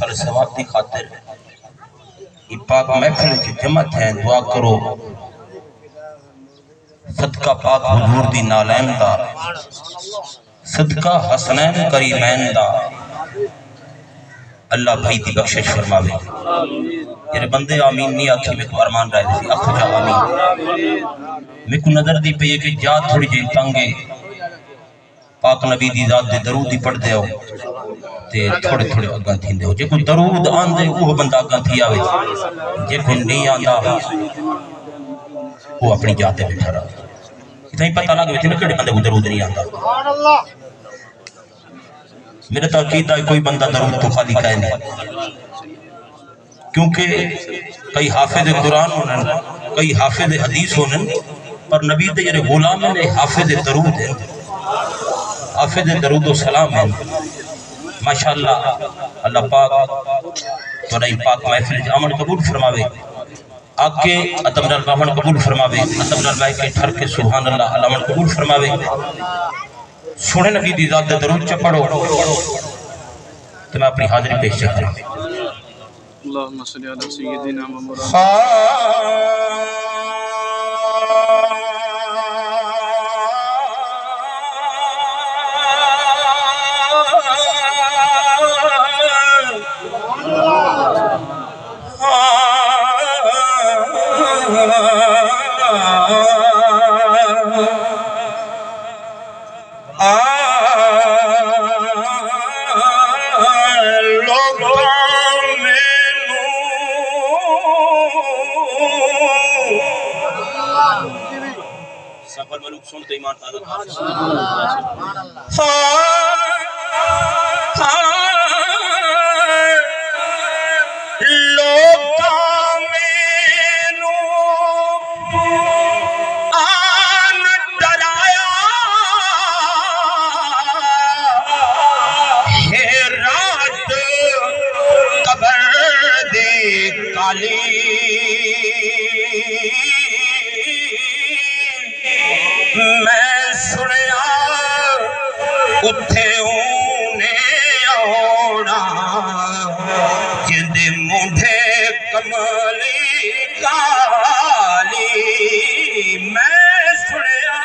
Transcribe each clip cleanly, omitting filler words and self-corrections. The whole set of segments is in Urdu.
سال ثواب دی خاطر یہ پاک محفل جو جمعت ہیں دعا کرو صدقہ پاک حضور دی نالین دا صدقہ حسنین کریمین دا اللہ بھائی دی بخشش فرماوے میرے بندے آمین نہیں آکھی میں کو ارمان رہے تھی اکھ جا آمین میں کو نظر دی پہ یہ کہ جا تھوڑی جی تنگے پاک نبی دی ذات دے درود دی پڑھ دے ہو تے تھوڑے تھوڑے اگاں تھی دے ہو جے کوئی درود آن دے وہ بندہ اگاں تھی آوے جے کوئی نہیں آندا وہ اپنی جاتے بیٹھا رہا اتنا ہی پتہ لگے تھے نا کڑے بندے کو درود نہیں آندا میرے تاکید ہے کوئی بندہ درود تو خالی کہے نہیں کیونکہ کئی حافظ قرآن ہونے کئی حافظ حدیث ہونے پر نبی دے جرے غلام نے حافظ درود ہے حافظ درود و سلام ہے ماشاءاللہ اللہ پاک تو رہی پاک محفل عمل قبول فرماوے آکے اتم نال باہن قبول فرماوے اتم نال باہن کے ٹھر کے سبحان اللہ عمل قبول فرماوے سونے نبی دی ذات دے درود چا پڑھو تو میں اپنی حاضری پیش چاہتا ہوں اللہم صلی علی سیدنا محمد سفر ملوک سنتے ایمان تعالیٰ لوکاں مینوں آن ڈرایا ہے رات قبر دی کالی میں سنیا اتھے اونے آوڑا جندے مونڈے کملی کالی میں سنیا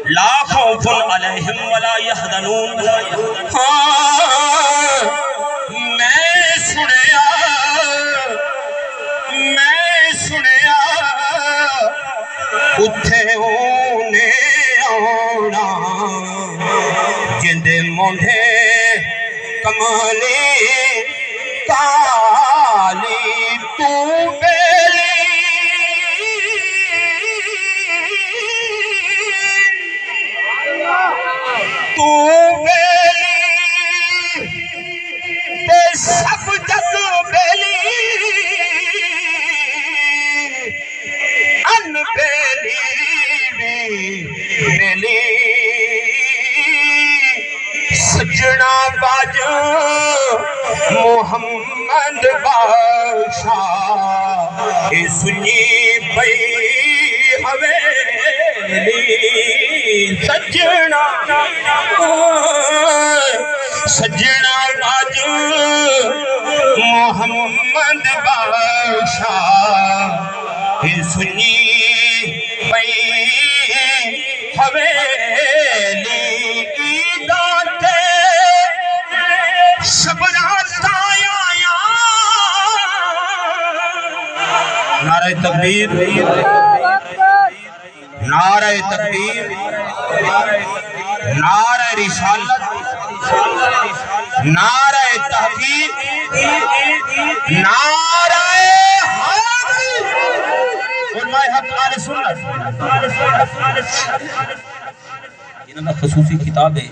لا خوف علیہم ولا یحزنون میں سنیا اتھے اونے آوڑا جندے مونڈے کملی کالی تو بیلی تے سب جگ بیلی ان بیلی بیلی سجنا باج محمد بادشاہ اے سنی پئی حویلی سجنا باج محمد بادشاہ اے سنی پئی حویلی نعرہ تکبیر نعرہ تکبیر نعرہ رسالت نعرہ تحقیق نعرہ حیدری علماء حق آل سنت انہاں خصوصی کتاب ہے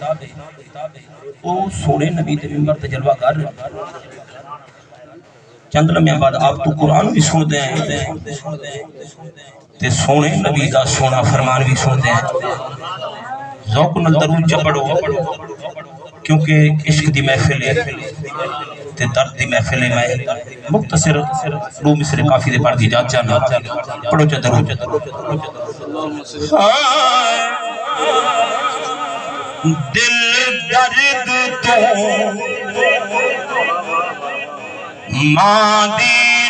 وہ سونے نبی تے ممبر تے جلوہ کر چند لمحے بعد آپ تو قرآن بھی سن دیں تے سونے نبی دا سونا فرمان بھی سن دیں ذوق نال درود چپڑو کیونکہ عشق دی محفل ہے تے درد دی محفل ہے میں مختصر دو مصرے کافی دے پڑھ دی جات چاہنا پڑھو چا درود دل درد تو ماں دی